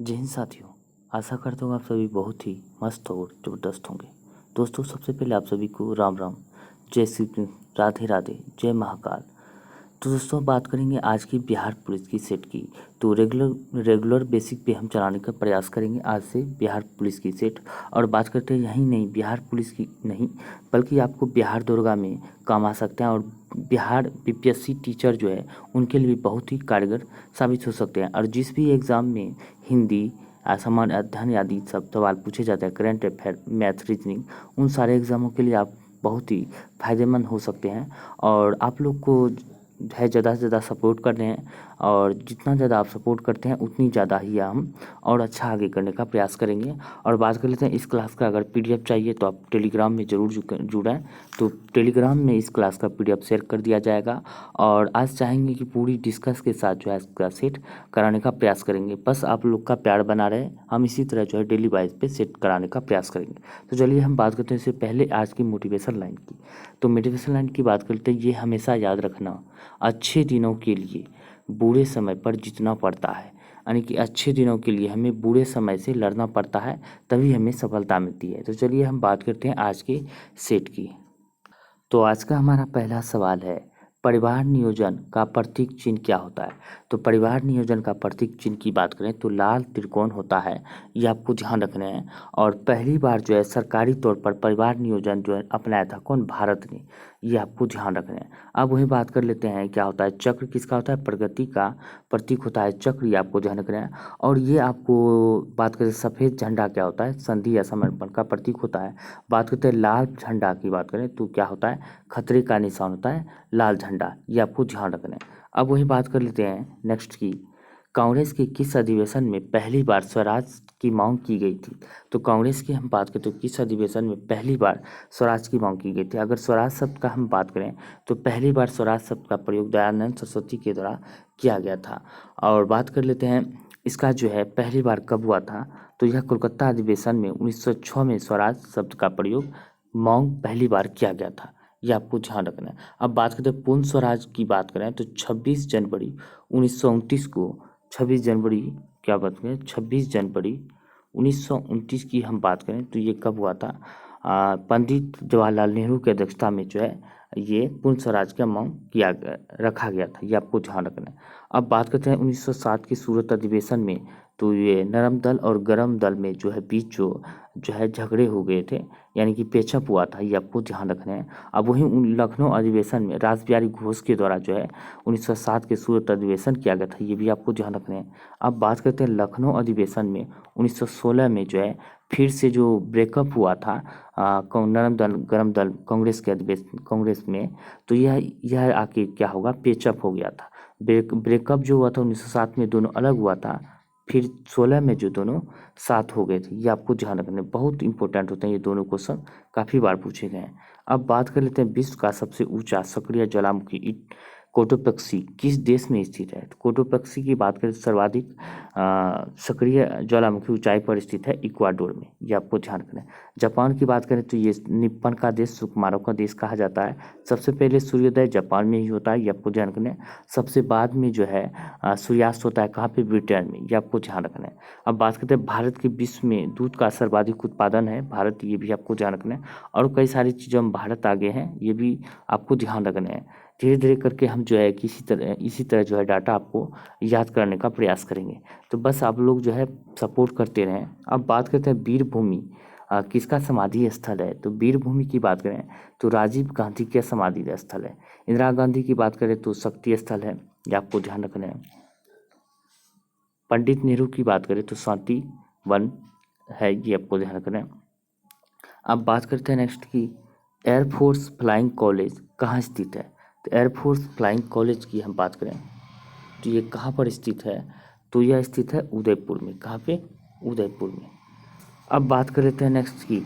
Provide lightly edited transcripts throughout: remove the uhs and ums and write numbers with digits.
जय हिंद साथियों। आशा करता हूँ आप सभी बहुत ही मस्त और ज़बरदस्त होंगे। दोस्तों, सबसे पहले आप सभी को राम राम, जय श्री कृष्ण, राधे राधे, जय महाकाल। तो दोस्तों, बात करेंगे आज की बिहार पुलिस की सेट की। तो रेगुलर बेसिक पे हम चलाने का प्रयास करेंगे आज से बिहार पुलिस की सेट। और बात करते हैं यहीं नहीं, बिहार पुलिस की नहीं, बल्कि आपको बिहार दरोगा में काम आ सकते हैं। और बिहार बीपीएससी टीचर जो है उनके लिए बहुत ही कारगर साबित हो सकते हैं। और जिस भी एग्ज़ाम में हिंदी, सामान्य अध्ययन आदि सब सवाल पूछे जाते हैं, करंट अफेयर, मैथ, रीजनिंग, उन सारे एग्ज़ामों के लिए आप बहुत ही फायदेमंद हो सकते हैं। और आप लोग को है ज़्यादा से ज़्यादा सपोर्ट कर रहे हैं, और जितना ज़्यादा आप सपोर्ट करते हैं उतनी ज़्यादा ही हम और अच्छा आगे करने का प्रयास करेंगे। और बात कर लेते हैं इस क्लास का। अगर पीडीएफ चाहिए तो आप टेलीग्राम में ज़रूर जुड़ें। तो टेलीग्राम में इस क्लास का पीडीएफ शेयर कर दिया जाएगा। और आज चाहेंगे कि पूरी डिस्कस के साथ जो है इसका सेट कराने का प्रयास करेंगे। बस आप लोग का प्यार बना रहे, हम इसी तरह जो है डेली वाइज पे सेट कराने का प्रयास करेंगे। तो चलिए हम बात करते हैं इससे पहले आज की मोटिवेशन लाइन की। तो मोटिवेशन लाइन की बात करते हैं, ये हमेशा याद रखना, अच्छे दिनों के लिए बुरे समय पर जीतना पड़ता है। यानी कि अच्छे दिनों के लिए हमें बुरे समय से लड़ना पड़ता है, तभी हमें सफलता मिलती है। तो चलिए हम बात करते हैं आज के सेट की। तो आज का हमारा पहला सवाल है, परिवार नियोजन का प्रतीक चिन्ह क्या होता है। तो परिवार नियोजन का प्रतीक चिन्ह की बात करें तो लाल त्रिकोण होता है, ये आपको ध्यान रखना है। और पहली बार जो है सरकारी तौर पर परिवार नियोजन जो है अपनाया था कौन, भारत ने, ये आपको ध्यान रखना है। अब वही बात कर लेते हैं, क्या होता है चक्र, किसका होता है, प्रगति का प्रतीक होता है चक्र, ये आपको ध्यान रखना है। और ये आपको बात करें सफ़ेद झंडा क्या होता है, संधि या समर्पण का प्रतीक होता है। बात करते हैं लाल झंडा की बात करें तो क्या होता है, खतरे का निशान होता है लाल झंडा, ये आपको ध्यान रखना है। अब वही बात कर लेते हैं नेक्स्ट की, कांग्रेस के किस अधिवेशन में पहली बार स्वराज की मांग की गई थी। तो कांग्रेस की हम बात करें तो किस अधिवेशन में पहली बार स्वराज की मांग की गई थी। अगर स्वराज शब्द का हम बात करें तो पहली बार स्वराज शब्द का प्रयोग दयानंद सरस्वती के द्वारा किया गया था। और बात कर लेते हैं इसका जो है पहली बार कब हुआ था, तो यह कोलकाता अधिवेशन में 1906 में स्वराज शब्द का प्रयोग मांग पहली बार किया गया था, ये आपको ध्यान रखना है। अब बात करते हैं पूर्ण स्वराज की बात करें तो 26 जनवरी 1929 को, 26 जनवरी क्या बात करें, 26 जनवरी 1929 की हम बात करें तो ये कब हुआ था, पंडित जवाहरलाल नेहरू की अध्यक्षता में जो है ये पूर्ण स्वराज का मांग रखा गया था, ये आपको ध्यान रखना है। अब बात करते हैं 1907 की सूरत अधिवेशन में, तो ये नरम दल और गरम दल में जो है बीच जो है झगड़े हो गए थे, यानी कि पेचअप हुआ था, ये आपको ध्यान रखना है। अब वही लखनऊ अधिवेशन में रासबिहारी घोष के द्वारा जो है 1907 के सूरत अधिवेशन किया गया था, ये भी आपको ध्यान रखना है। अब बात करते हैं लखनऊ अधिवेशन में 1916 में जो है फिर से जो ब्रेकअप हुआ था नरम दल गरम दल कांग्रेस के अधिवेशन कांग्रेस में, तो यह आके क्या होगा, पेचअप हो गया था। ब्रेकअप जो हुआ था 1907 में दोनों अलग हुआ था, फिर 16 में जो दोनों साथ हो गए थे, ये आपको ध्यान रखना है, बहुत इंपॉर्टेंट होते हैं ये दोनों क्वेश्चन, काफ़ी बार पूछे गए हैं। अब बात कर लेते हैं विश्व का सबसे ऊंचा सक्रिय ज्वालामुखी कोटोपेक्सी किस देश में स्थित है। तो कोटोपेक्सी की बात करें तो सर्वाधिक सक्रिय ज्वालामुखी ऊंचाई पर स्थित है इक्वाडोर में, ये आपको ध्यान रखना है। जापान की बात करें तो ये निप्पन का देश, सुकुमारों का देश कहा जाता है। सबसे पहले सूर्योदय जापान में ही होता है, ये आपको ध्यान रखना है। सबसे बाद में जो है सूर्यास्त होता है कहाँ पे, ब्रिटेन में, ये आपको ध्यान रखना है। अब बात करते हैं भारत के विश्व में दूध का सर्वाधिक उत्पादन है भारत, ये भी आपको ध्यान रखना है। और कई सारी चीज़ों में भारत आगे हैं, ये भी आपको ध्यान रखना है। धीरे धीरे करके हम जो है इसी तरह जो है डाटा आपको याद करने का प्रयास करेंगे। तो बस आप लोग जो है सपोर्ट करते रहें। अब बात करते हैं वीर भूमि किसका समाधि स्थल है। तो वीर भूमि की बात करें तो राजीव गांधी का समाधि स्थल है। इंदिरा गांधी की बात करें तो शक्ति स्थल है, ये आपको ध्यान रखना है। पंडित नेहरू की बात करें तो शांति वन है, ये आपको ध्यान रखना है। अब बात करते हैं नेक्स्ट की, एयरफोर्स फ्लाइंग कॉलेज कहाँ स्थित है। तो एयरफोर्स फ्लाइंग कॉलेज की हम बात करें तो ये कहाँ पर स्थित है, तो यह स्थित है उदयपुर में। कहाँ पे, उदयपुर में। अब बात कर लेते हैं नेक्स्ट की,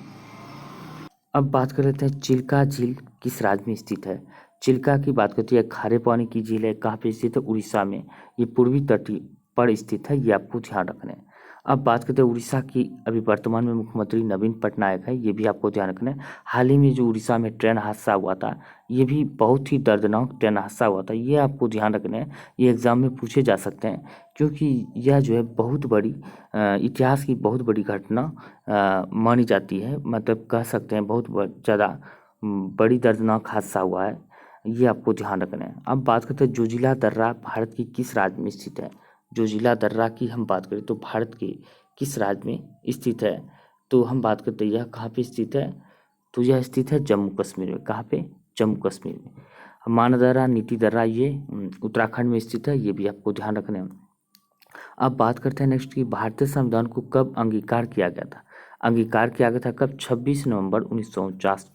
अब बात कर लेते हैं चिल्का झील किस राज्य में स्थित है। चिल्का की बात करते हैं खारे पानी की झील है, कहाँ पे स्थित है, उड़ीसा में, ये पूर्वी तट पर स्थित है, ये आपको ध्यान रखना है। अब बात करते हैं उड़ीसा की। अभी वर्तमान में मुख्यमंत्री नवीन पटनायक है, ये भी आपको ध्यान रखना है। हाल ही में जो उड़ीसा में ट्रेन हादसा हुआ था, ये भी बहुत ही दर्दनाक ट्रेन हादसा हुआ था, ये आपको ध्यान रखना है। ये एग्जाम में पूछे जा सकते हैं, क्योंकि यह जो है बहुत बड़ी इतिहास की बहुत बड़ी घटना मानी जाती है। मतलब कह सकते हैं बहुत ज़्यादा बड़ी दर्दनाक हादसा हुआ है, ये आपको ध्यान रखना है। अब बात करते हैं जोजिला दर्रा भारत की किस राज्य में स्थित है। जोजिला दर्रा की हम बात करें तो भारत के किस राज्य में स्थित है, तो हम बात करते हैं यह कहाँ पे स्थित है, तो यह स्थित है जम्मू कश्मीर में। कहाँ पे? जम्मू कश्मीर में। मानदर्रा नीति दर्रा ये उत्तराखंड में स्थित है, ये भी आपको ध्यान रखना है। अब बात करते हैं नेक्स्ट की भारतीय संविधान को कब अंगीकार किया गया था। अंगीकार किया गया था कब? 26 नवंबर 1949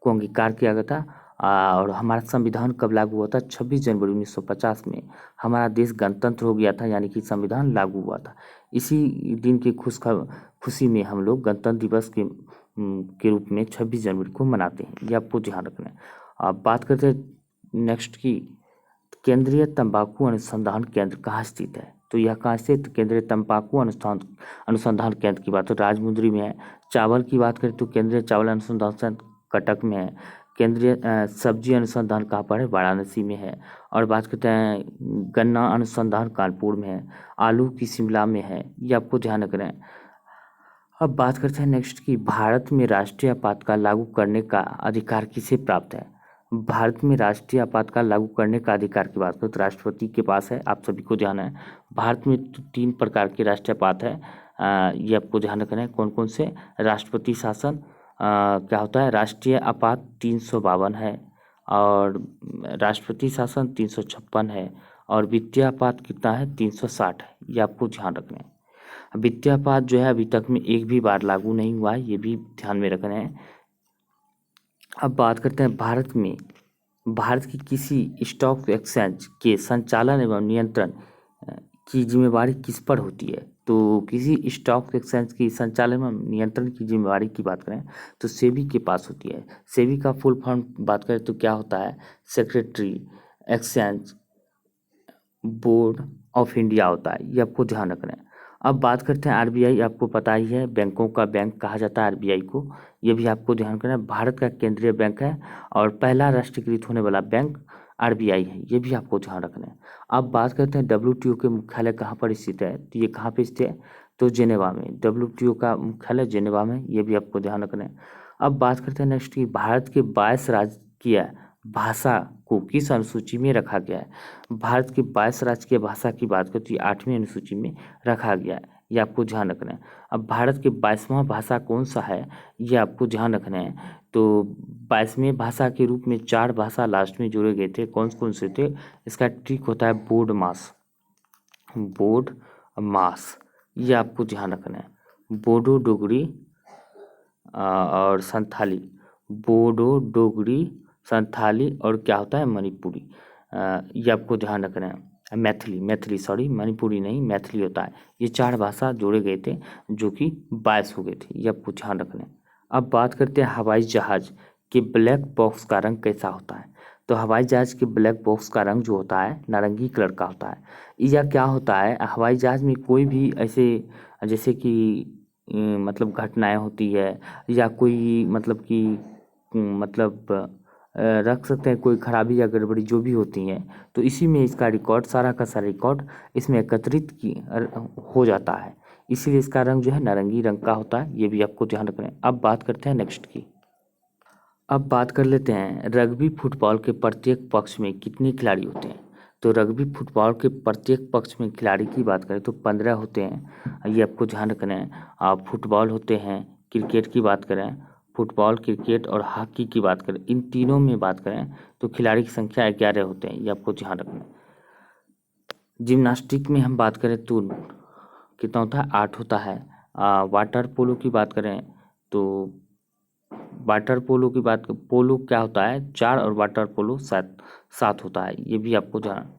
को अंगीकार किया गया था। और हमारा संविधान कब लागू हुआ था? 26 जनवरी 1950 में हमारा देश गणतंत्र हो गया था, यानी कि संविधान लागू हुआ था। इसी दिन की खुशी में हम लोग गणतंत्र दिवस के रूप में 26 जनवरी को मनाते हैं, ये आपको ध्यान रखना है। अब बात करते हैं नेक्स्ट की केंद्रीय तंबाकू अनुसंधान केंद्र कहाँ स्थित है, तो यह कहाँ स्थित? केंद्रीय तंबाकू अनुसंधान केंद्र की बात तो राजमुंदरी में है। चावल की बात करें तो केंद्रीय चावल अनुसंधान केंद्र कटक में है। केंद्रीय सब्जी अनुसंधान कहाँ पर है? वाराणसी में है। और बात करते हैं गन्ना अनुसंधान कानपुर में है। आलू की शिमला में है, ये आपको ध्यान रखना है। अब बात करते हैं नेक्स्ट की भारत में राष्ट्रीय आपातकाल लागू करने का अधिकार किसे प्राप्त है। भारत में राष्ट्रीय आपातकाल लागू करने का अधिकार की बात करें तो राष्ट्रपति के पास है, आप सभी को ध्यान है। भारत में 3 प्रकार के राष्ट्रीय आपात है, ये आपको ध्यान रखना है। कौन कौन से? राष्ट्रपति शासन क्या होता है? राष्ट्रीय आपात 352 है, और राष्ट्रपति शासन 356 है, और वित्तीय आपात कितना है? 360 है, ये आपको ध्यान रखना है। वित्तीय आपात जो है अभी तक में एक भी बार लागू नहीं हुआ है, ये भी ध्यान में रखना है। अब बात करते हैं भारत की किसी स्टॉक एक्सचेंज के संचालन एवं नियंत्रण की जिम्मेवारी किस पर होती है, तो किसी स्टॉक एक्सचेंज की संचालन एवं नियंत्रण की जिम्मेवारी की बात करें तो सेबी के पास होती है। सेबी का फुल फॉर्म बात करें तो क्या होता है? Secretary exchange board of India होता है, ये आपको ध्यान रखना है। अब बात करते हैं आरबीआई, आपको पता ही है बैंकों का बैंक कहा जाता है आरबीआई को, ये भी आपको ध्यान रखना है। भारत का केंद्रीय बैंक है और पहला राष्ट्रीयकृत होने वाला बैंक आरबीआई है, ये भी आपको ध्यान रखना है। अब बात करते हैं डब्ल्यूटीओ के मुख्यालय कहाँ पर स्थित है, तो ये कहाँ पे स्थित है? तो जेनेवा में। डब्ल्यूटीओ का मुख्यालय जेनेवा में, ये भी आपको ध्यान रखना है। अब बात करते हैं नेक्स्ट की भारत के 22 राजकीय भाषा को किस अनुसूची में रखा गया है। भारत के 22 राजकीय भाषा की बात करें तो ये 8वीं अनुसूची में रखा गया है, ये आपको ध्यान रखना है। अब भारत के 22वां भाषा कौन सा है, ये आपको ध्यान रखना है। तो 22वें भाषा के रूप में 4 भाषा लास्ट में जोड़े गए थे, कौन कौन से थे? इसका ट्रिक होता है बोर्ड मास, ये आपको ध्यान रखना है। बोडो डोगरी और संथाली, बोडो डोगरी संथाली और क्या होता है? मणिपुरी, ये आपको ध्यान रखना है। मैथिली सॉरी, मणिपुरी नहीं, मैथिली होता है। ये 4 भाषा जोड़े गए थे जो कि 22 हो गए थे, ये आपको ध्यान रखना है। अब बात करते हैं हवाई जहाज के ब्लैक बॉक्स का रंग कैसा होता है, तो हवाई जहाज के ब्लैक बॉक्स का रंग जो होता है नारंगी कलर का होता है। यह क्या होता है? हवाई जहाज में कोई भी ऐसे जैसे कि मतलब घटनाएं होती है, या कोई मतलब कि मतलब रख सकते हैं कोई खराबी या गड़बड़ी जो भी होती हैं, तो इसी में इसका रिकॉर्ड सारा का सारा रिकॉर्ड इसमें एकत्रित हो जाता है, इसीलिए इसका रंग जो है नारंगी रंग का होता है, ये भी आपको ध्यान रखना है। अब बात करते हैं नेक्स्ट की। अब बात कर लेते हैं रग्बी फुटबॉल के प्रत्येक पक्ष में कितने खिलाड़ी होते हैं, तो रग्बी फुटबॉल के प्रत्येक पक्ष में खिलाड़ी की बात करें तो 15 होते हैं, ये आपको ध्यान रखना है। आप फुटबॉल होते हैं, क्रिकेट की बात करें, फुटबॉल क्रिकेट और हॉकी की बात करें, इन तीनों में बात करें तो खिलाड़ी की संख्या 11 होते हैं, ये आपको ध्यान रखना है। जिम्नास्टिक में हम बात करें तो कितना होता है? 8 होता है। वाटर पोलो की बात करें तो पोलो क्या होता है? 4 और वाटर पोलो 7 होता है, ये भी आपको ध्यान।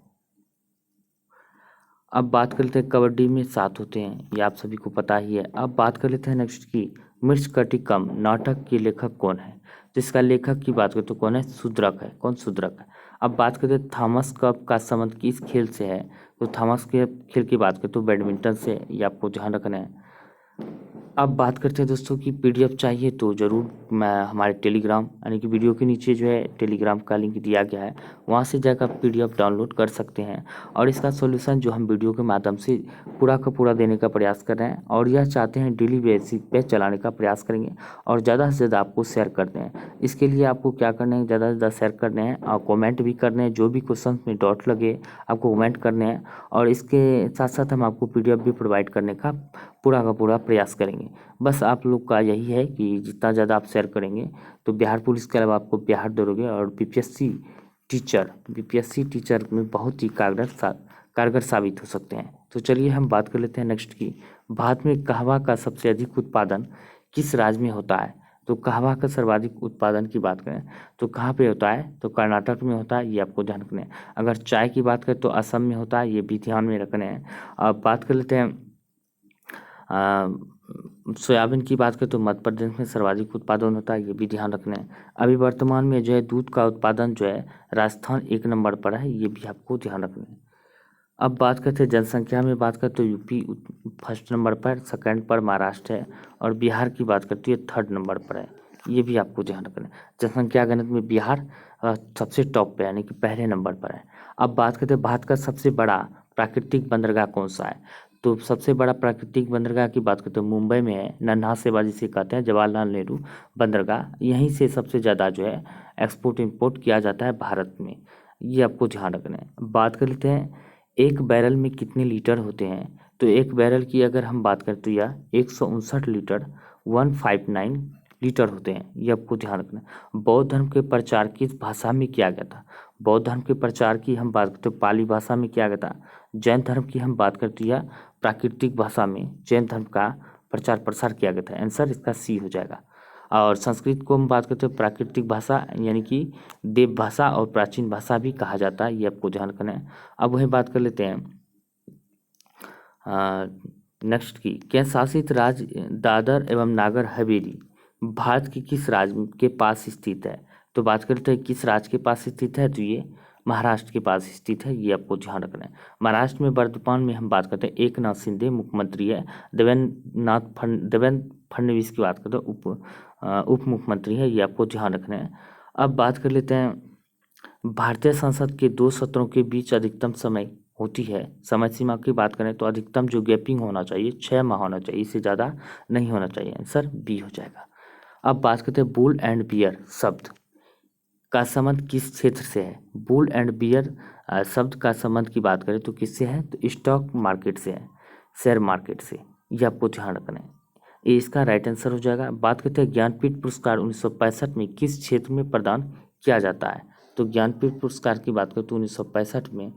अब बात कर लेते हैं कबड्डी में 7 होते हैं, ये आप सभी को पता ही है। अब बात कर लेते हैं नेक्स्ट की मृच्छकटिकम नाटक के लेखक कौन है, जिसका लेखक की बात करें तो कौन है? शूद्रक है। कौन? शूद्रक है। अब बात करते हैं थॉमस कप का संबंध किस खेल से है, तो थॉमस के खेल की बात करें तो बैडमिंटन से, ये आपको ध्यान रखना है। अब बात करते हैं दोस्तों कि पीडीएफ चाहिए तो ज़रूर मैं हमारे टेलीग्राम यानी कि वीडियो के नीचे जो है टेलीग्राम का लिंक दिया गया है, वहाँ से जाकर आप पीडीएफ डाउनलोड कर सकते हैं। और इसका सॉल्यूशन जो हम वीडियो के माध्यम से पूरा का पूरा देने का प्रयास कर रहे हैं, और यह चाहते हैं डेली बेसिस पे चलाने का प्रयास करेंगे और ज़्यादा से ज़्यादा आपको शेयर करते हैं। इसके लिए आपको क्या करना है, ज़्यादा से ज़्यादा शेयर करने हैं और कॉमेंट भी करने हैं, जो भी क्वेश्चन में डाउट लगे आपको कमेंट करने हैं। और इसके साथ साथ हम आपको पीडीएफ भी प्रोवाइड करने का पूरा प्रयास करेंगे। बस आप लोग का यही है कि जितना ज़्यादा आप शेयर करेंगे तो बिहार पुलिस के अलावा आपको बिहार दरोगे और बीपीएससी टीचर में बहुत ही कारगर साबित हो सकते हैं। तो चलिए हम बात कर लेते हैं नेक्स्ट की। भारत में कहवा का सबसे अधिक उत्पादन किस राज्य में होता है? तो कहवा का सर्वाधिक उत्पादन की बात करें तो कहाँ पे होता है? तो कर्नाटक में होता है, ये आपको ध्यान रखना है। अगर चाय की बात करें तो असम में होता है, ये भी ध्यान में रखना है। अब बात कर लेते हैं सोयाबीन की बात करें तो मध्य प्रदेश में सर्वाधिक उत्पादन होता है, ये भी ध्यान रखना है। अभी वर्तमान में जो है दूध का उत्पादन जो है राजस्थान 1 नंबर पर है, ये भी आपको ध्यान रखना है। अब बात करते हैं जनसंख्या में बात करें तो यूपी फर्स्ट नंबर पर, सेकंड पर महाराष्ट्र है और बिहार की बात करती है 3rd नंबर पर है, ये भी आपको ध्यान रखना है। जनसंख्या गणना में बिहार सबसे टॉप पे यानी कि पहले नंबर पर है। अब बात करते हैं भारत का सबसे बड़ा प्राकृतिक बंदरगाह कौन सा है? तो सबसे बड़ा प्राकृतिक बंदरगाह की बात करते हैं मुंबई में है, नन्हा सेवा जिसे कहते हैं, जवाहरलाल नेहरू बंदरगाह। यहीं से सबसे ज़्यादा जो है एक्सपोर्ट इंपोर्ट किया जाता है भारत में, ये आपको ध्यान रखना है। बात कर लेते हैं एक बैरल में कितने लीटर होते हैं? तो एक बैरल की अगर हम बात करें तो यह 159 लीटर 159 लीटर होते हैं, ये आपको ध्यान रखना है। बौद्ध धर्म के प्रचार किस भाषा में किया गया था? बौद्ध धर्म के प्रचार की हम बात करते हैं पाली भाषा में किया गया था। जैन धर्म की हम बात करते हैं प्राकृतिक भाषा में जैन धर्म का प्रचार प्रसार किया गया था, आंसर इसका सी हो जाएगा। और संस्कृत को हम बात करते हैं प्राकृतिक भाषा यानी कि देव भाषा और प्राचीन भाषा भी कहा जाता है, ये आपको ध्यान रखना है। अब वही बात कर लेते हैं नेक्स्ट की, केंद्र शासित राज्य दादर एवं नागर हवेली भारत के किस राज्य के पास स्थित है? तो बात करते हैं किस राज्य के पास स्थित है, तो ये महाराष्ट्र के पास स्थित है, ये आपको ध्यान रखना है। महाराष्ट्र में वर्तमान में हम बात करते हैं एकनाथ शिंदे मुख्यमंत्री है, देवेंद्र फडणवीस की बात करते हैं उप मुख्यमंत्री है, ये आपको ध्यान रखना है। अब बात कर लेते हैं भारतीय संसद के 2 सत्रों के बीच अधिकतम समय होती है, समय सीमा की बात करें तो अधिकतम जो गैपिंग होना चाहिए 6 माह होना चाहिए, इससे ज़्यादा नहीं होना चाहिए, आंसर बी हो जाएगा। अब बात करते हैं बुल एंड बियर शब्द का संबंध किस क्षेत्र से है? बुल एंड बियर शब्द का संबंध की बात करें तो किससे है? तो स्टॉक मार्केट से है, शेयर मार्केट से, ये आपको ध्यान रखना है, ये इसका राइट आंसर हो जाएगा। बात करते हैं ज्ञानपीठ पुरस्कार 1965 में किस क्षेत्र में प्रदान किया जाता है? तो ज्ञानपीठ पुरस्कार की बात करें तो 1965 में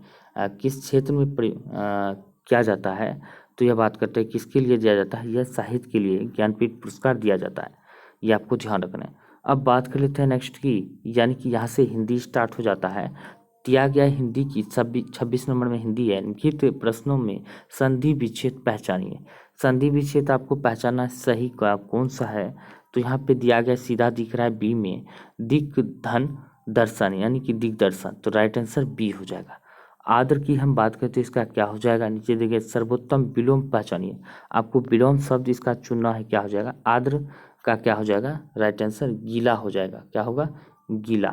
किस क्षेत्र में किया जाता है? तो यह बात करते हैं किसके लिए दिया जाता है? यह साहित्य के लिए ज्ञानपीठ पुरस्कार दिया जाता है, ये आपको ध्यान रखना है। अब बात कर लेते हैं नेक्स्ट की, यानी कि यहाँ से हिंदी स्टार्ट हो जाता है। दिया गया हिंदी की 26 नंबर में हिंदी है, निम्नलिखित प्रश्नों में संधि विच्छेद पहचानिए। संधि विच्छेद आपको पहचानना सही का कौन सा है? तो यहाँ पे दिया गया सीधा दिख रहा है बी में दिग्धन दर्शन यानी कि दिग्दर्शन, तो राइट आंसर बी हो जाएगा। आद्र की हम बात करते हैं इसका क्या हो जाएगा? नीचे देखिए सर्वोत्तम विलोम पहचानिए, आपको विलोम शब्द इसका चुनना है, क्या हो जाएगा? आद्र का क्या हो जाएगा? राइट आंसर गीला हो जाएगा, क्या होगा? गीला,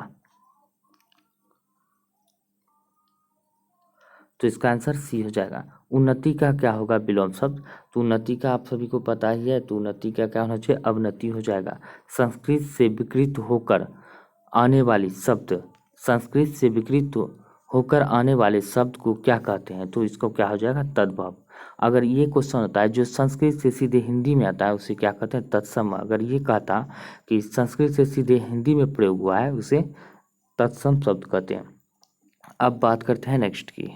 तो इसका आंसर सी हो जाएगा। उन्नति का क्या होगा विलोम शब्द? तो उन्नति का आप सभी को पता ही है, तो उन्नति का क्या होना चाहिए? अवनति हो जाएगा। संस्कृत से विकृत होकर आने वाली शब्द, संस्कृत से विकृत होकर आने वाले शब्द को क्या कहते हैं? तो इसको क्या हो जाएगा? तद्भव। अगर ये क्वेश्चन होता है जो संस्कृत से सीधे हिंदी में आता है उसे क्या कहते हैं? तत्सम। अगर ये कहता कि संस्कृत से सीधे हिंदी में प्रयोग हुआ है उसे तत्सम शब्द कहते हैं। अब बात करते हैं नेक्स्ट की,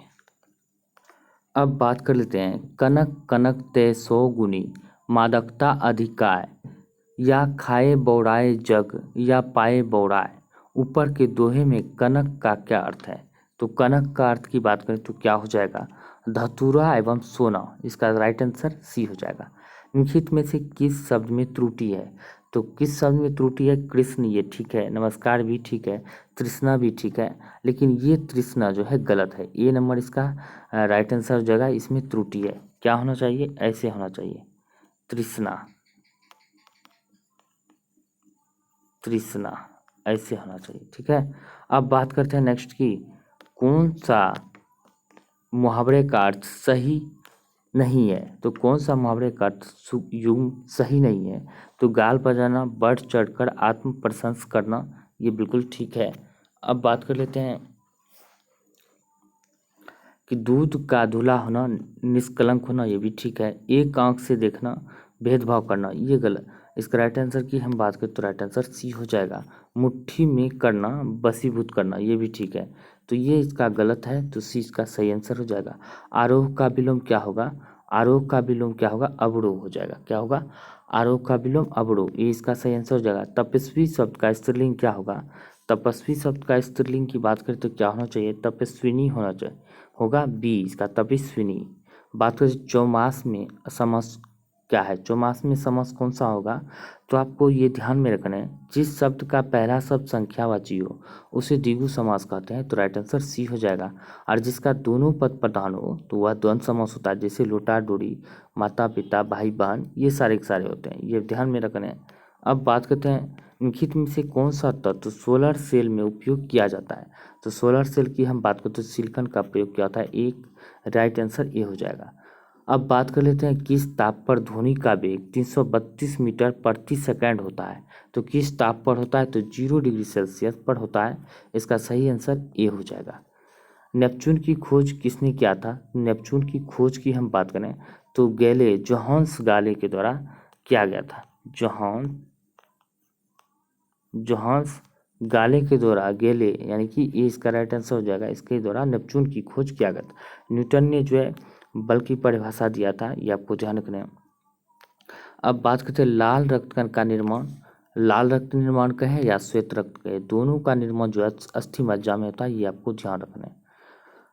अब बात कर लेते हैं कनक कनक ते 100 गुनी मादकता अधिकाय, या खाए बौड़ाए जग या पाए बौड़ाए, ऊपर के दोहे में कनक का क्या अर्थ है? तो कनक का अर्थ की बात करें तो क्या हो जाएगा? धतूरा एवं सोना, इसका राइट आंसर सी हो जाएगा। निम्नलिखित में से किस शब्द में त्रुटि है? तो किस शब्द में त्रुटि है? कृष्ण, ये ठीक है। नमस्कार भी ठीक है। तृष्णा भी ठीक है, लेकिन ये तृष्णा जो है गलत है। ए नंबर इसका राइट आंसर हो जाएगा। इसमें त्रुटि है। क्या होना चाहिए? ऐसे होना चाहिए, तृष्णा, तृष्णा ऐसे होना चाहिए। ठीक है, अब बात करते हैं नेक्स्ट की, कौन सा मुहावरे का अर्थ सही नहीं है? तो कौन सा मुहावरे का अर्थ युग्म सही नहीं है? तो गाल बजाना, बढ़ चढ़कर आत्म प्रशंसा करना, ये बिल्कुल ठीक है। अब बात कर लेते हैं कि दूध का धुला होना, निष्कलंक होना, ये भी ठीक है। एक आंख से देखना, भेदभाव करना, ये गलत। इसका राइट आंसर की हम बात करें तो राइट आंसर सी हो जाएगा। मुट्ठी में करना, बसीभूत करना, ये भी ठीक है। तो ये इसका गलत है, तो सी इसका सही आंसर हो जाएगा। आरोह का विलोम क्या होगा? आरोह का विलोम क्या होगा? अवरोह हो जाएगा। क्या होगा? आरोह का विलोम अवरोह, ये इसका सही आंसर हो जाएगा। तपस्वी शब्द का स्त्रीलिंग क्या होगा? तपस्वी शब्द का स्त्रीलिंग की बात करें तो क्या होना चाहिए? तपस्विनी होना चाहिए, होगा बी इसका, तपस्विनी। बात करें चौमास में समास क्या है? चौमास में समास कौन सा होगा? तो आपको ये ध्यान में रखना है, जिस शब्द का पहला शब्द संख्यावाची हो उसे द्विगु समास कहते हैं, तो राइट आंसर सी हो जाएगा। और जिसका दोनों पद प्रधान हो तो वह द्वंद्व समास होता है, जैसे लोटा डोरी, माता पिता, भाई बहन, ये सारे के सारे होते हैं, ये ध्यान में रखना है। अब बात करते हैं निम्नलिखित में से कौन सा तत्व सोलर सेल में उपयोग किया जाता है? तो सोलर सेल की हम बात करते हैं तो सिलिकॉन का प्रयोग किया होता है, एक राइट आंसर ये हो जाएगा। अब बात कर लेते हैं किस ताप पर ध्वनि का वेग 332 मीटर प्रति सेकंड होता है? तो किस ताप पर होता है? तो 0 डिग्री सेल्सियस पर होता है। इसका सही आंसर ए हो जाएगा। नेपच्यून की खोज किसने किया था? नेपच्यून की खोज की हम बात करें तो गैले जोहान्स गाले के द्वारा किया गया था। जोहान्स गाले के द्वारा, गेले यानी कि ये इसका राइट आंसर हो जाएगा। इसके द्वारा नेपच्यून की खोज किया गया था। न्यूटन ने जो है बल की परिभाषा दिया था, ये आपको ध्यान रखना है। अब बात करते हैं लाल रक्त कण का निर्माण, लाल रक्त निर्माण कहें या श्वेत रक्त कहें, दोनों का निर्माण जो है अस्थि मज्जा में होता है, ये आपको ध्यान रखना है।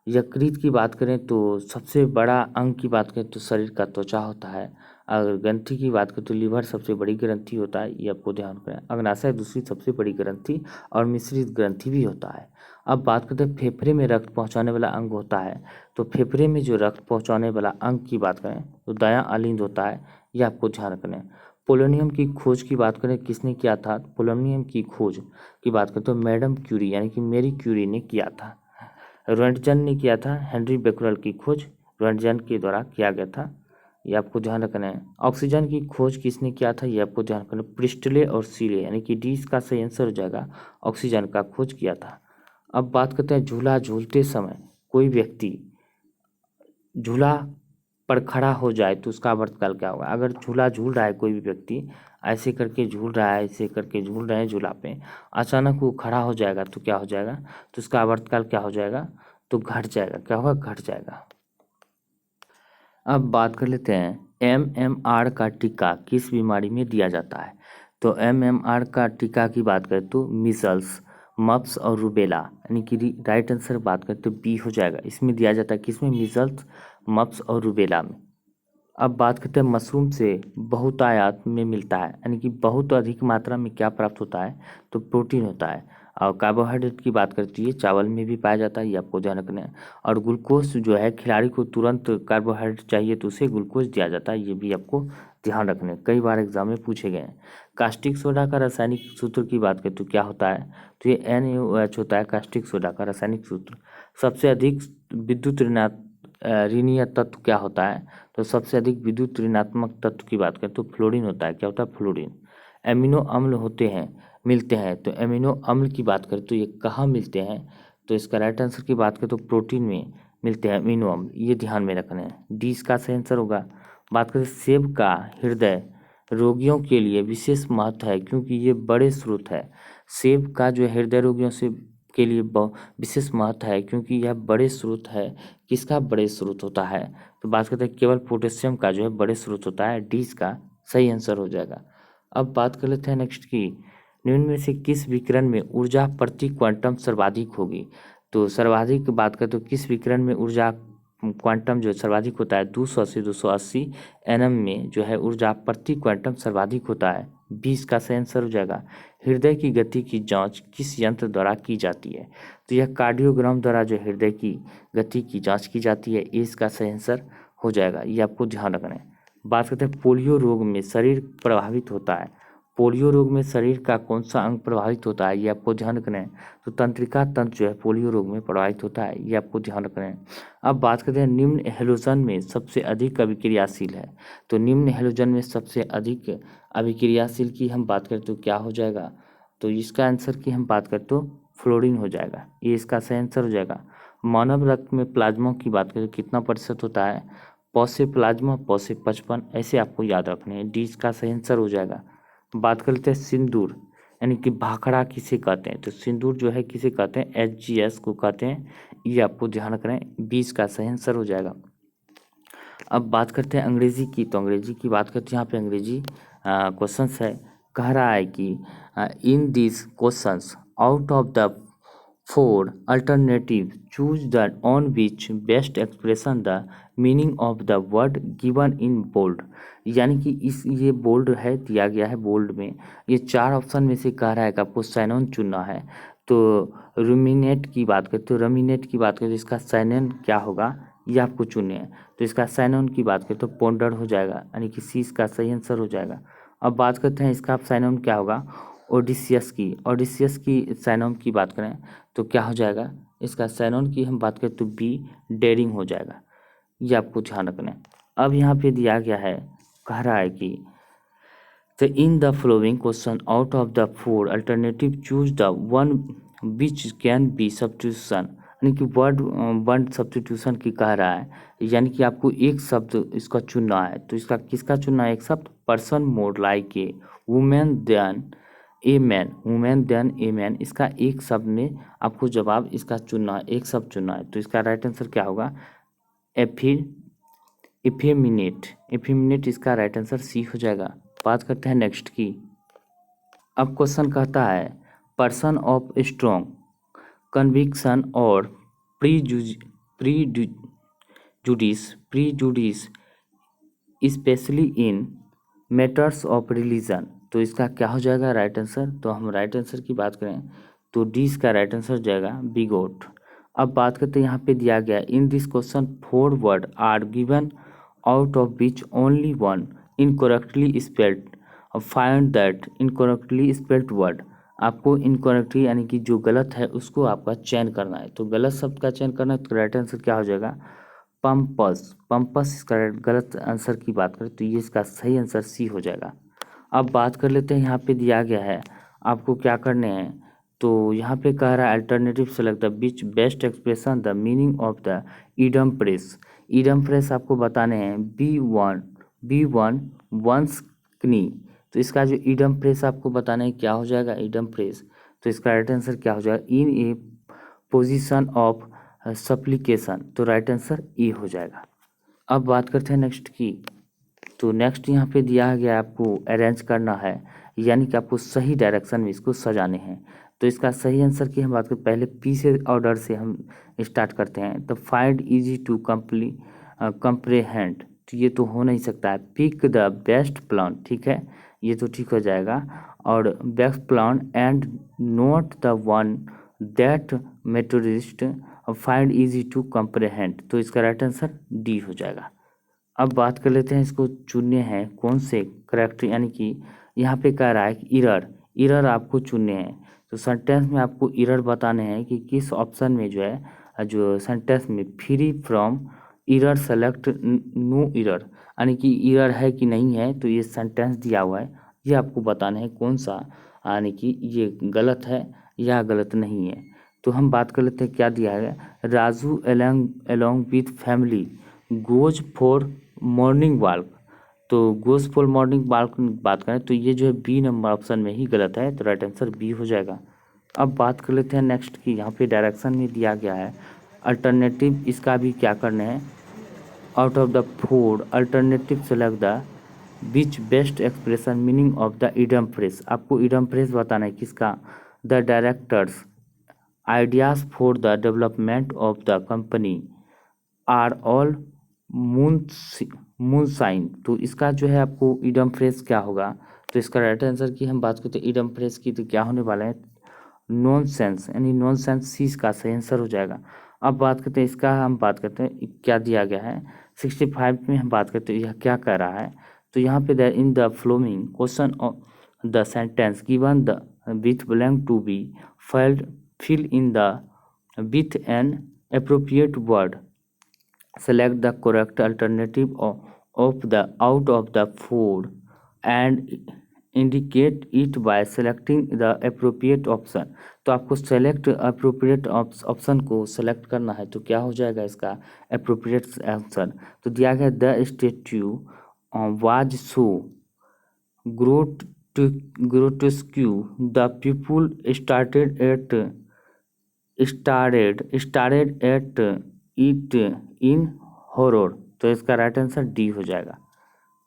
यकृत की बात करें तो सबसे बड़ा अंग की बात करें तो शरीर का त्वचा होता है। अगर ग्रंथि की बात करें तो लीवर सबसे बड़ी ग्रंथि होता है, ये आपको ध्यान रखना है। अग्नाशय दूसरी सबसे बड़ी ग्रंथि और मिश्रित ग्रंथि भी होता है। अब बात करते हैं फेफड़े में रक्त पहुंचाने वाला अंग होता है, तो फेफड़े में जो रक्त पहुंचाने वाला अंग की बात करें तो दायां अलिंद होता है, ये आपको ध्यान रखना है। पोलोनियम की खोज की बात करें किसने किया था? पोलोनियम की खोज की बात करें तो मैडम क्यूरी यानी कि मेरी क्यूरी ने किया था। रोएंटजन ने किया था। हेनरी बेक्यूरेल की खोज रोएंटजन के द्वारा किया गया था, ये आपको ध्यान रखना है। ऑक्सीजन की खोज किसने किया था? ये आपको ध्यान रखना है। प्रिस्टले और सीले यानी कि डी इसका सही आंसर हो जाएगा। ऑक्सीजन का खोज किया था। अब बात करते हैं झूला झूलते समय कोई व्यक्ति झूला पर खड़ा हो जाए तो उसका आवर्तकाल क्या होगा? अगर झूला झूल रहा है कोई भी व्यक्ति, ऐसे करके झूल रहा है, ऐसे करके झूल रहे हैं झूला पे, अचानक वो खड़ा हो जाएगा तो क्या हो जाएगा? तो उसका आवर्तकाल क्या हो जाएगा? तो घट जाएगा। क्या होगा? घट जाएगा। अब बात कर लेते हैं MMR का टीका किस बीमारी में दिया जाता है? तो MMR का टीका की बात करें तो मीजल्स, मप्स और रूबेला यानी कि राइट आंसर बात करें तो बी हो जाएगा। इसमें दिया जाता है किसमें? मीजल्स, मप्स और रूबेला में। अब बात करते हैं मशरूम से बहुतायत में मिलता है यानी कि बहुत अधिक मात्रा में क्या प्राप्त होता है? तो प्रोटीन होता है। और कार्बोहाइड्रेट की बात करती है चावल में भी पाया जाता है, ये आपको ध्यान रखना है। और ग्लूकोज जो है खिलाड़ी को तुरंत कार्बोहाइड्रेट चाहिए तो उसे ग्लूकोज दिया जाता है, ये भी आपको ध्यान रखना है, कई बार एग्जाम में पूछे गए हैं। कास्टिक सोडा का रासायनिक सूत्र की बात करें तो क्या होता है? तो ये NaOH होता है कास्टिक सोडा का रासायनिक सूत्र। सबसे अधिक विद्युत ऋणीय तत्व क्या होता है? तो सबसे अधिक विद्युत ऋणात्मक तत्व की बात करें तो फ्लोरीन होता है। क्या होता है? फ्लोरीन। एमिनो अम्ल होते हैं, मिलते हैं, तो एमिनो अम्ल की बात करें तो ये कहाँ मिलते हैं? तो इसका राइट आंसर की बात करें तो प्रोटीन में मिलते हैं एमिनो अम्ल, ये ध्यान में रखना है। डी इसका सही आंसर होगा। बात करें सेब का हृदय रोगियों के लिए विशेष महत्व है क्योंकि ये बड़े स्रोत है। सेब का जो हृदय रोगियों से के लिए विशेष महत्व है क्योंकि यह बड़े स्रोत है। किसका बड़े स्रोत होता है? तो बात करते हैं केवल पोटेशियम का जो है बड़े स्रोत होता है, डी इसका सही आंसर हो जाएगा। अब बात कर लेते हैं नेक्स्ट की, निम्न में से किस विकिरण में ऊर्जा प्रति क्वांटम सर्वाधिक होगी? तो सर्वाधिक बात करें तो किस विकिरण में ऊर्जा क्वांटम जो सर्वाधिक होता है 200 से 280 nm में जो है ऊर्जा प्रति क्वांटम सर्वाधिक होता है, बी इसका सही आंसर हो जाएगा। हृदय की गति की जांच किस यंत्र द्वारा की जाती है? तो यह कार्डियोग्राम द्वारा जो हृदय की गति की जांच की जाती है, ये इसका सही आंसर हो जाएगा। ये आपको ध्यान रखना है। बात करते हैं पोलियो रोग में शरीर प्रभावित होता है। पोलियो रोग में शरीर का कौन सा अंग प्रभावित होता है, ये आपको ध्यान रखना है। तो तंत्रिका तंत्र जो है पोलियो रोग में प्रभावित होता है, ये आपको ध्यान रखना है। अब बात करते हैं निम्न हैलोजन में सबसे अधिक अभिक्रियाशील है। तो निम्न हैलोजन में सबसे अधिक अभिक्रियाशील की हम बात करें तो क्या हो जाएगा? तो इसका आंसर की हम बात करें तो फ्लोरीन हो जाएगा। ये इसका सही आंसर हो जाएगा। मानव रक्त में प्लाज्मा की बात करें तो कितना प्रतिशत होता है? पौसे प्लाज्मा पौसे 55, ऐसे आपको याद रखने हैं। डी इसका सही आंसर हो जाएगा। बात कर लेते हैं सिंदूर यानी कि भाखड़ा किसे कहते हैं? तो सिंदूर जो है किसे कहते हैं? HGS को कहते हैं। ये आपको ध्यान रखना है। 20 का सही आंसर हो जाएगा। अब बात करते हैं अंग्रेजी की। तो अंग्रेजी की बात करते हैं, यहाँ पे अंग्रेजी क्वेश्चंस है। कह रहा है कि in this questions out of the four alternative choose the on which best expression the meaning of the word given in bold. यानी कि इस ये बोल्ड है, दिया गया है बोल्ड में। ये 4 ऑप्शन में से कह रहा है कि आपको साइनोन चुनना है। तो रूमिनेट की बात करें तो रमिनेट की बात करें तो इसका साइनोन क्या होगा, ये आपको चुनने हैं। तो इसका साइनोन की बात करें तो पोंडर हो जाएगा, यानी कि सी इसका सही आंसर हो जाएगा। अब बात करते हैं इसका साइनोन क्या होगा। ओडिसियस की साइनोन की बात करें तो क्या हो जाएगा? इसका साइनोन की हम बात करें तो बी डेरिंग हो जाएगा। ये आपको ध्यान रखना है। अब यहाँ पे दिया गया है, कह रहा है कि तो इन the flowing question out of the four alternative choose the one which can be substitution, यानी कि वर्ड सब्स्टिट्यूशन की कह रहा है। यानी कि आपको एक शब्द इसका चुनना है। तो इसका किसका चुनना है? एक शब्द person more like a women than a man, women than a man. इसका एक शब्द में आपको जवाब इसका चुनना है, एक शब्द चुनना है। तो इसका राइट आंसर क्या होगा? इफेमिनेट इसका राइट आंसर सी हो जाएगा। बात करते हैं नेक्स्ट की। अब क्वेश्चन कहता है पर्सन ऑफ स्ट्रॉन्ग कन्विक्शन और prejudice specially in matters of religion. तो इसका क्या हो जाएगा राइट आंसर? तो हम राइट आंसर की बात करें तो डी इसका राइट आंसर हो जाएगा बिगोट। अब बात करते हैं, यहाँ पे दिया गया in this question 4 word are given out of which only one incorrectly spelled, find that incorrectly spelled word. आपको इनकरेक्टली यानी कि जो गलत है उसको आपका चयन करना है। तो गलत शब्द का चयन करना है। तो राइट आंसर क्या हो जाएगा? पंपस इसका गलत आंसर की बात करें तो ये इसका सही आंसर सी हो जाएगा। अब बात कर लेते हैं, यहाँ पे दिया गया है आपको क्या करने हैं। तो यहाँ पे कह रहा है alternative select the beach best expression the meaning of the idiom press. Idiom press आपको बताने हैं बी वन वंस कनी। तो इसका जो ईडम प्रेस आपको बताना है क्या हो जाएगा? Idiom press. तो इसका राइट आंसर क्या हो जाएगा? इन ए पोजिशन ऑफ सप्लीकेशन। तो राइट आंसर ए हो जाएगा। अब बात करते हैं नेक्स्ट की। तो नेक्स्ट यहाँ पे दिया गया आपको अरेंज करना है, यानी कि आपको सही डायरेक्शन में इसको सजाने हैं। तो इसका सही आंसर की हम बात करें, पहले पी से ऑर्डर से हम स्टार्ट करते हैं। तो फाइंड इजी टू कंप्रेहेंड, तो ये तो हो नहीं सकता है। पिक द बेस्ट प्लान, ठीक है, ये तो ठीक हो जाएगा। और best plan and note the one that methodist find easy to comprehend. तो इसका राइट आंसर डी हो जाएगा। अब बात कर लेते हैं, इसको चुनने हैं कौन से करेक्टर, यानी कि यहाँ पे कह रहा है कि इरर आपको चुनने हैं। तो सेंटेंस में आपको इरर बताने हैं कि किस ऑप्शन में जो है जो सेंटेंस में free from error select no error, यानी कि इरर है कि नहीं है। तो ये सेंटेंस दिया हुआ है, ये आपको बताना है कौन सा, यानी कि ये गलत है या गलत नहीं है। तो हम बात कर लेते हैं क्या दिया है। Raju along with family goes for morning walk. तो गोज फॉर मॉर्निंग वॉक बात करें तो ये जो है बी नंबर ऑप्शन में ही गलत है। तो राइट आंसर बी हो जाएगा। अब बात कर लेते हैं नेक्स्ट की। यहाँ पे डायरेक्शन में दिया गया है अल्टरनेटिव, इसका भी क्या करना है। Out of the four alternative select the which best expression meaning of the idiom phrase. आपको इडम फ्रेज बताना है किसका। The directors ideas for the development of the company are all moonshine, तो इसका जो है आपको इडम फ्रेज क्या होगा, तो इसका राइट आंसर की हम बात करते हैं इडम फ्रेज की, तो क्या होने वाला है नॉन सेंस, यानी नॉन सेंस सी इसका सही आंसर हो जाएगा। अब बात करते हैं इसका, हम बात करते हैं क्या दिया गया है 65 में, हम बात करते हैं यह क्या कह रहा है। तो यहाँ पे in the flowing question of the sentence given the with blank to be fill in the with an appropriate word, select the correct alternative of the out of the four and indicate it by selecting the appropriate option। तो आपको select appropriate option को select करना है, तो क्या हो जाएगा इसका appropriate option। तो दिया गया the statue was so grotesque the people started at it in horror। तो इसका राइट आंसर डी हो जाएगा।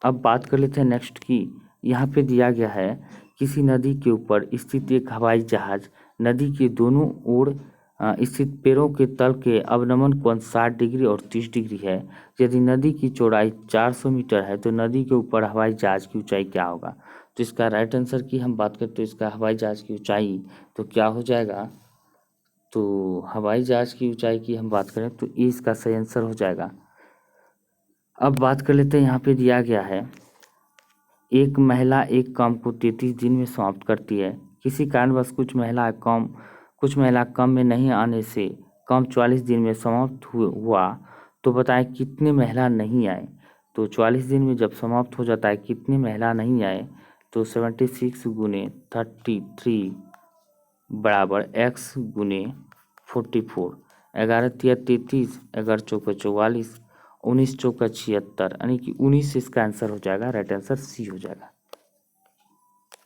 अब बात कर लेते हैं नेक्स्ट की, यहाँ पे दिया गया है किसी नदी के ऊपर स्थित एक हवाई जहाज नदी के दोनों ओर स्थित पेड़ों के तल के अवनमन कोण 60 डिग्री और 30 डिग्री है। यदि नदी की चौड़ाई 400 मीटर है तो नदी के ऊपर हवाई जहाज की ऊंचाई क्या होगा। तो इसका राइट आंसर की हम बात करें तो इसका हवाई जहाज की ऊंचाई तो क्या हो जाएगा, तो हवाई जहाज की ऊंचाई की हम बात करें तो ये इसका सही आंसर हो जाएगा। अब बात कर लेते हैं, यहाँ पे दिया गया है एक महिला एक काम को 33 दिन में समाप्त करती है। किसी कारणवश कुछ महिला कम में नहीं आने से काम 44 दिन में समाप्त हुआ, तो बताएं कितने महिला नहीं आए। तो 44 दिन में जब समाप्त हो जाता है कितने महिला नहीं आए, तो 76 गुने 33 बराबर x गुने 44, 11 तिया 33, 11 चौका 44, 19 चौका 76, यानी कि 19 इसका आंसर हो जाएगा, राइट आंसर सी हो जाएगा।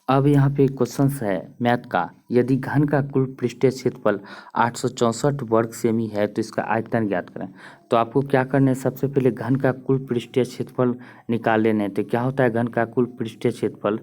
अब यहाँ पे क्वेश्चन है मैथ का, यदि घन का कुल पृष्ठीय क्षेत्रफल 864 वर्ग सेमी है तो इसका आयतन ज्ञात करें। तो आपको क्या करना है, सबसे पहले घन का कुल पृष्ठीय क्षेत्रफल निकाल लेने हैं। तो क्या होता है घन का कुल पृष्ठीय क्षेत्रफल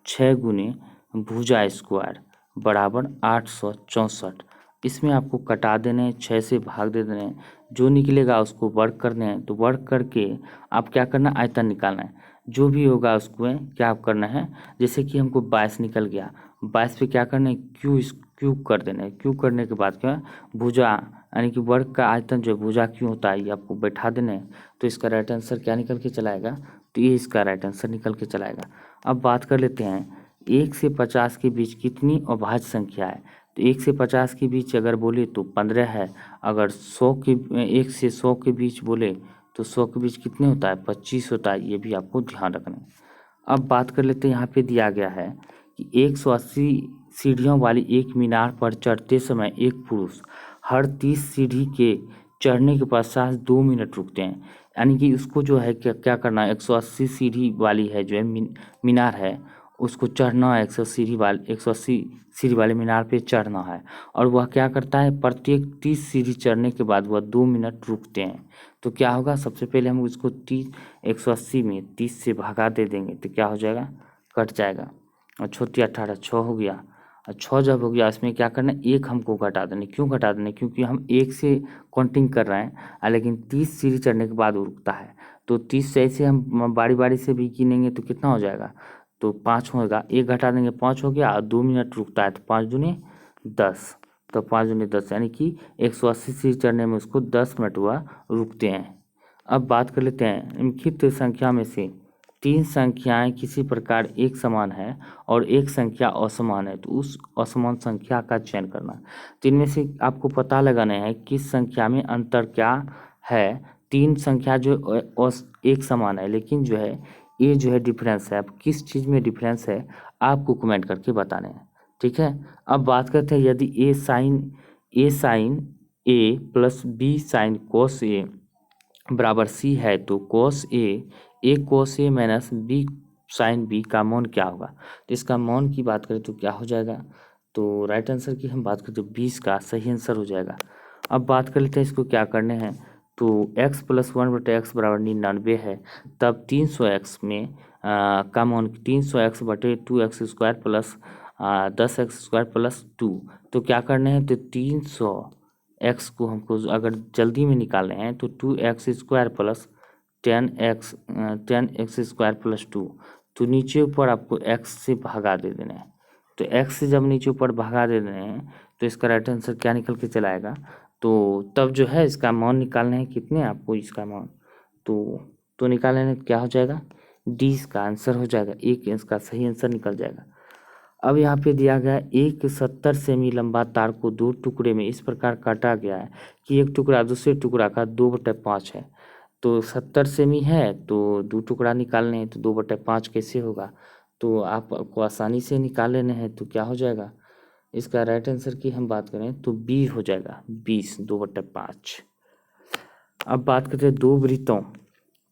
6 गुने भुजा स्क्वायर बराबर 864। इसमें आपको कटा देने हैं, 6 से भाग दे देने हैं, जो निकलेगा उसको वर्ग करने हैं। तो वर्ग करके आप क्या करना है, आयतन निकालना है। जो भी होगा उसको क्या आप करना है, जैसे कि हमको 22 निकल गया, 22 पे क्या करना है क्यूब कर देना है। क्यूब करने के बाद क्या भुजा यानी कि वर्ग का आयतन जो भुजा क्यों होता है ये आपको बैठा देना है। तो इसका राइट आंसर क्या निकल के चलाएगा, तो ये इसका राइट आंसर निकल के चलाएगा। अब बात कर लेते हैं 1 से 50 के बीच कितनी अभाज्य संख्या है। तो 1 से 50 के बीच अगर बोले तो 15 है। अगर 1 से 100 के बीच बोले तो 100 के बीच कितने होता है 25 होता है, ये भी आपको ध्यान रखना है। अब बात कर लेते हैं, यहाँ पे दिया गया है कि 180 सीढ़ियों वाली एक मीनार पर चढ़ते समय एक पुरुष हर 30 सीढ़ी के चढ़ने के पश्चात 2 मिनट रुकते हैं। यानी कि उसको जो है क्या करना है, 180 सीढ़ी वाली है जो है मीनार है, उसको चढ़ना है 180 सीढ़ी वाले मीनार पे चढ़ना है। और वह क्या करता है, प्रत्येक 30 सीढ़ी चढ़ने के बाद वह 2 मिनट रुकते हैं। तो क्या होगा, सबसे पहले हम उसको 180 में 30 से भगा दे देंगे तो क्या हो जाएगा, कट जाएगा। और 6 18 6 हो गया, और 6 जब हो गया इसमें क्या करना है, एक हमको घटा देना। क्यों घटा देना, क्योंकि हम एक से काउंटिंग कर रहे हैं, लेकिन 30 सीढ़ी चढ़ने के बाद वो रुकता है। तो 30 से ऐसे हम बारी बारी से भी गिनेंगे तो कितना हो जाएगा, तो 5 होगा, एक घटा देंगे 5 हो गया, और 2 मिनट रुकता है तो 5 दूनी 10, तो 5 दूनी 10 यानी कि 180 सीढ़ी चढ़ने में उसको 10 मिनट हुआ रुकते हैं। अब बात कर लेते हैं निम्नलिखित संख्या में से 3 संख्याएं किसी प्रकार एक समान है और एक संख्या असमान है, तो उस असमान संख्या का चयन करना। तो इनमें से आपको पता लगाना है किस संख्या में अंतर क्या है। 3 संख्या जो एक समान है, लेकिन जो है ये जो है डिफरेंस है, अब किस चीज़ में डिफरेंस है आपको कमेंट करके बताने हैं, ठीक है। अब बात करते हैं, यदि ए साइन ए प्लस बी साइन कोस ए बराबर सी है तो कोस ए कोस ए माइनस बी साइन बी का मान क्या होगा। तो इसका मान की बात करें तो क्या हो जाएगा, तो राइट आंसर की हम बात करें तो 20 का सही आंसर हो जाएगा। अब बात कर लेते हैं इसको क्या करने हैं, तो x प्लस 1/x बराबर 99 है, तब 300x में का मान 300x/2x² प्लस 10x² प्लस 2। तो क्या करने हैं, तो 300x को हमको अगर जल्दी में निकालने हैं तो 2x² प्लस 10x² + 2, तो नीचे ऊपर आपको x से भागा दे देना है। तो x से जब नीचे ऊपर भागा दे रहे हैं तो इसका राइट आंसर क्या निकल के चला आएगा? तो तब जो है इसका मान निकालना है, कितने आपको इसका मान, तो निकालने में क्या हो जाएगा? डी इसका आंसर हो जाएगा, एक इसका सही आंसर निकल जाएगा। अब यहाँ पे दिया गया एक 70 सेमी लंबा तार को 2 टुकड़े में इस प्रकार काटा गया है कि एक टुकड़ा दूसरे टुकड़ा का 2/5 है। तो 70 सेमी है तो 2 टुकड़ा निकालने हैं, तो 2/5 कैसे होगा? तो आपको आसानी से निकाल लेने हैं। तो क्या हो जाएगा इसका राइट आंसर की हम बात करें तो बी हो जाएगा, 20 2/5। अब बात करते हैं दो वृत्तों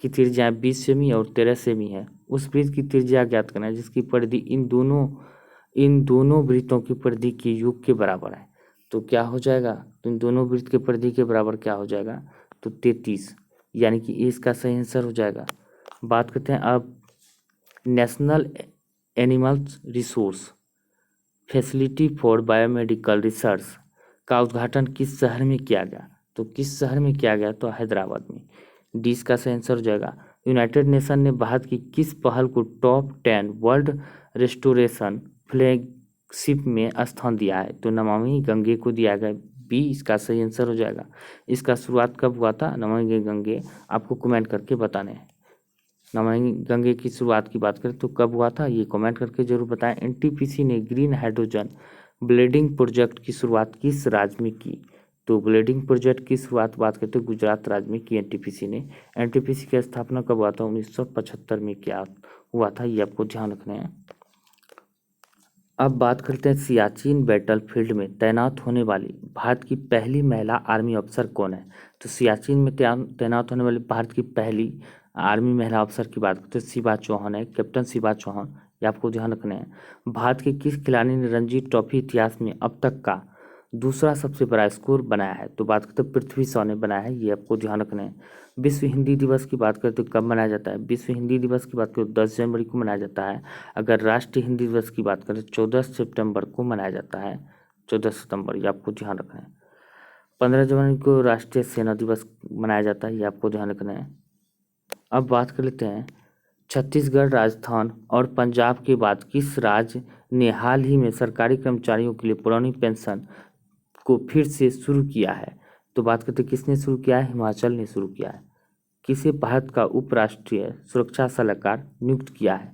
की त्रिज्या 20 सेमी और 13 सेमी है। उस वृत्त की त्रिज्या ज्ञात करना है जिसकी परिधि इन दोनों वृत्तों की परिधि के योग के बराबर है। तो क्या हो जाएगा? तो इन दोनों वृत्त के परिधि के बराबर क्या हो जाएगा? तो 33, यानी कि ये इसका सही आंसर हो जाएगा। बात करते हैं अब national animals resource facility for biomedical research का उद्घाटन किस शहर में किया गया? तो किस शहर में किया गया? तो हैदराबाद में। डी इसका सही आंसर हो जाएगा। यूनाइटेड नेशन ने भारत की किस पहल को टॉप 10 वर्ल्ड रेस्टोरेशन फ्लैगशिप में स्थान दिया है? तो नमामि गंगे को दिया गया, बी इसका सही आंसर हो जाएगा। इसका शुरुआत कब हुआ था नमामि गंगे? आपको कमेंट करके बताने हैं। नमामि गंगे की शुरुआत की बात करें तो कब हुआ था, ये कमेंट करके जरूर बताएं। एनटीपीसी ने ग्रीन हाइड्रोजन ब्लेडिंग प्रोजेक्ट की शुरुआत किस राज्य में की? तो ब्लेडिंग प्रोजेक्ट की शुरुआत बात करते हैं गुजरात राज्य में की एनटीपीसी ने। एनटीपीसी की स्थापना कब हुआ था? 1975 में क्या हुआ था, ये आपको ध्यान रखना है। अब बात करते हैं सियाचिन बैटल फील्ड में तैनात होने वाली भारत की पहली महिला आर्मी अफसर कौन है? तो सियाचिन में तैनात होने वाली भारत की पहली आर्मी महिला अफसर की बात करते हैं शिवा चौहान है, कैप्टन शिवा चौहान, ये आपको ध्यान रखना है। भारत के किस खिलाड़ी ने रणजी ट्रॉफी इतिहास में अब तक का दूसरा सबसे बड़ा स्कोर बनाया है? तो बात करते हैं पृथ्वी शॉ ने बनाया है, ये आपको ध्यान रखना है। विश्व हिंदी दिवस की बात करें तो कब मनाया जाता है? विश्व हिंदी दिवस की बात करें 10 जनवरी को मनाया जाता है। अगर राष्ट्रीय हिंदी दिवस की बात करें 14 सितंबर को मनाया जाता है, 14 सितंबर, ये आपको ध्यान रखना है। 15 जनवरी को राष्ट्रीय सेना दिवस मनाया जाता है, ये आपको ध्यान रखना है। अब बात कर लेते हैं छत्तीसगढ़, राजस्थान और पंजाब के बाद किस राज्य ने हाल ही में सरकारी कर्मचारियों के लिए पुरानी पेंशन को फिर से शुरू किया है? तो बात करते किसने शुरू किया है? हिमाचल ने शुरू किया है। किसे भारत का उपराष्ट्रीय सुरक्षा सलाहकार नियुक्त किया है?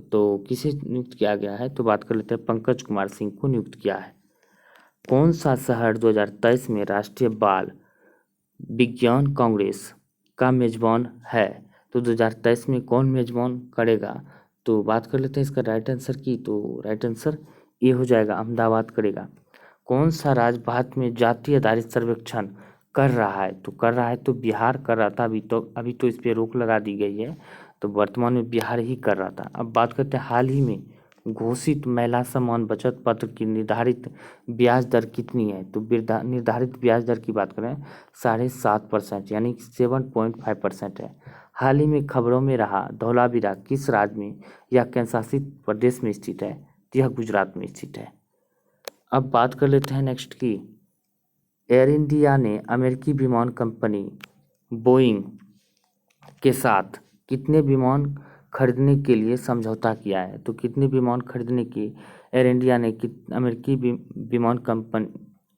तो किसे नियुक्त किया गया है? तो बात कर लेते हैं पंकज कुमार सिंह को नियुक्त किया है। कौन सा शहर 2023 में राष्ट्रीय बाल विज्ञान कांग्रेस का मेजबान है? तो 2023 में कौन मेजबान करेगा? तो बात कर लेते हैं इसका राइट आंसर की, तो राइट आंसर ये हो जाएगा, अहमदाबाद करेगा। कौन सा राज्य भारत में जाति आधारित सर्वेक्षण कर रहा है? तो कर रहा है तो बिहार कर रहा था, अभी तो इस पर रोक लगा दी गई है, तो वर्तमान में बिहार ही कर रहा था। अब बात करते हैं हाल ही में घोषित महिला सम्मान बचत पत्र की निर्धारित ब्याज दर कितनी है? तो निर्धारित ब्याज दर की बात करें 7.5% यानी 7.5% है। हाल ही में खबरों में रहा धौलावीरा किस राज्य में या केंद्रशासित प्रदेश में स्थित है? यह गुजरात में स्थित है। अब बात कर लेते हैं नेक्स्ट की, एयर इंडिया ने अमेरिकी विमान कंपनी बोइंग के साथ कितने विमान खरीदने के लिए समझौता किया है? तो कितने विमान खरीदने की एयर इंडिया ने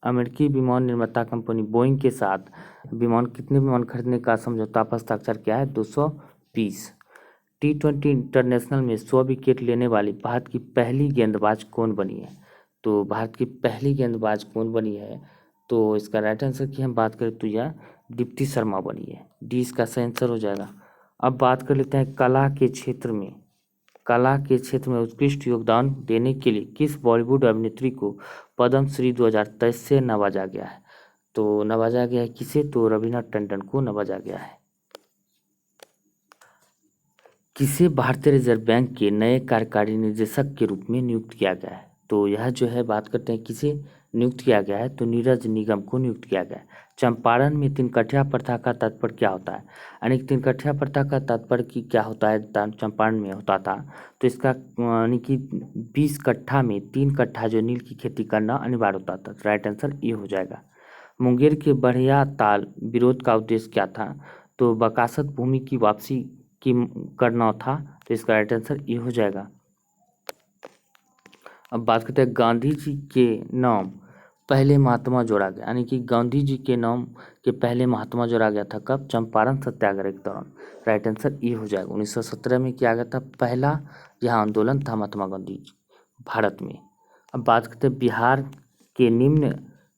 अमेरिकी विमान निर्माता कंपनी बोइंग के साथ कितने विमान खरीदने का समझौता पर हस्ताक्षर किया है? 220। T20 इंटरनेशनल में 100 विकेट लेने वाली भारत की पहली गेंदबाज कौन बनी है? तो भारत की पहली गेंदबाज कौन बनी है? तो इसका राइट आंसर की हम बात करें तो यह दीप्ति शर्मा बनी है, डी इसका सही आंसर हो जाएगा। अब बात कर लेते हैं कला के क्षेत्र में उत्कृष्ट योगदान देने के लिए किस बॉलीवुड अभिनेत्री को पद्म श्री 2023 से नवाजा गया है? तो नवाजा गया है किसे? तो रवीना टंडन को नवाजा गया है। किसे भारतीय रिजर्व बैंक के नए कार्यकारी निदेशक के रूप में नियुक्त किया गया है? तो यह जो है बात करते हैं किसे नियुक्त किया गया है? तो नीरज निगम को नियुक्त किया गया है। चंपारण में तिनकठिया प्रथा का तात्पर्य क्या होता है? यानी तिनकठिया प्रथा का तात्पर्य की क्या होता है? चंपारण में होता था तो इसका यानी कि 20 कट्ठा में 3 कट्ठा जो नील की खेती करना अनिवार्य होता था। राइट आंसर ये हो जाएगा। मुंगेर के बढ़िया ताल विरोध का उद्देश्य क्या था? तो बकासत भूमि की वापसी की करना था, तो इसका राइट आंसर ये हो जाएगा। अब बात करते हैं गांधी जी के नाम पहले महात्मा जोड़ा गया, यानी कि गांधी जी के नाम के पहले महात्मा जोड़ा गया था कब? चंपारण सत्याग्रह के दौरान। राइट आंसर ये हो जाएगा। 1917 में किया गया था पहला यह आंदोलन था महात्मा गांधी जी भारत में। अब बात करते हैं बिहार के निम्न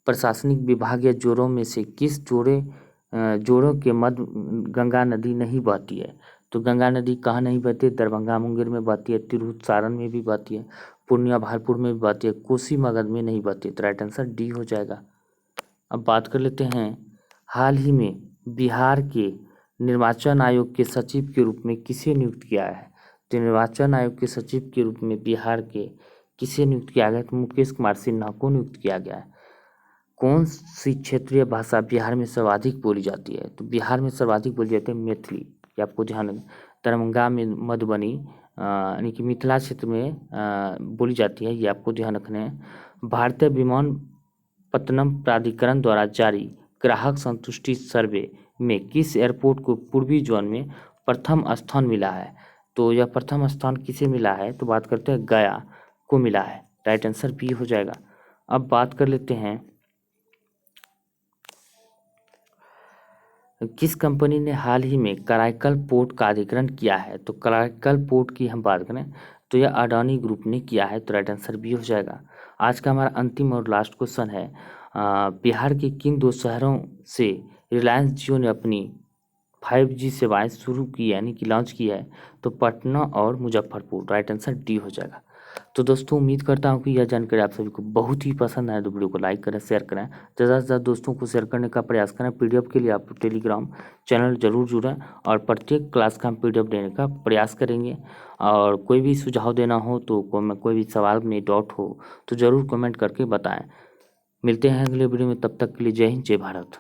प्रशासनिक विभाग या जोड़ों में से किस जोड़ों के मध्य गंगा नदी नहीं बहती है? तो गंगा नदी कहाँ नहीं बहती है? दरभंगा मुंगेर में बहती है, तिरहुत सारण में भी बहती है, पूर्णिया भागलपुर में भी बहती है, कोसी मगध में नहीं बहती है। तो राइट आंसर डी हो जाएगा। अब बात कर लेते हैं हाल ही में बिहार के निर्वाचन आयोग के सचिव के रूप में किसे नियुक्त किया है? तो निर्वाचन आयोग के सचिव के रूप में बिहार के किसे नियुक्त किया गया? तो मुकेश कुमार सिन्हा को नियुक्त किया गया है। कौन सी क्षेत्रीय भाषा बिहार में सर्वाधिक बोली जाती है? तो बिहार में सर्वाधिक बोली जाती है मैथिली। ये आपको ध्यान रखना। दरभंगा में मधुबनी यानी कि मिथिला क्षेत्र में बोली जाती है, ये आपको ध्यान रखना है। भारतीय विमानपत्तनम प्राधिकरण द्वारा जारी ग्राहक संतुष्टि सर्वे में किस एयरपोर्ट को पूर्वी जोन में प्रथम स्थान मिला है? तो यह प्रथम स्थान किसे मिला है? तो बात करते हैं गया को मिला है। राइट आंसर बी हो जाएगा। अब बात कर लेते हैं किस कंपनी ने हाल ही में कराईकल पोर्ट का अधिग्रहण किया है? तो कराईकल पोर्ट की हम बात करें तो यह अडानी ग्रुप ने किया है। तो राइट आंसर बी हो जाएगा। आज का हमारा अंतिम और लास्ट क्वेश्चन है बिहार के किन दो शहरों से रिलायंस जियो ने अपनी 5G सेवाएं शुरू की यानी कि लॉन्च की है? तो पटना और मुजफ्फरपुर। राइट आंसर डी हो जाएगा। तो दोस्तों उम्मीद करता हूँ कि यह जानकारी आप सभी को बहुत ही पसंद आए, तो वीडियो को लाइक करें, शेयर करें, ज़्यादा से ज़्यादा दोस्तों को शेयर करने का प्रयास करें। PDF के लिए आप टेलीग्राम चैनल जरूर जुड़ें और प्रत्येक क्लास का हम PDF देने का प्रयास करेंगे। और कोई भी सुझाव देना हो तो कोई भी सवाल में डाउट हो तो ज़रूर कमेंट करके बताएँ। मिलते हैं अगले वीडियो में, तब तक के लिए जय हिंद, जय भारत।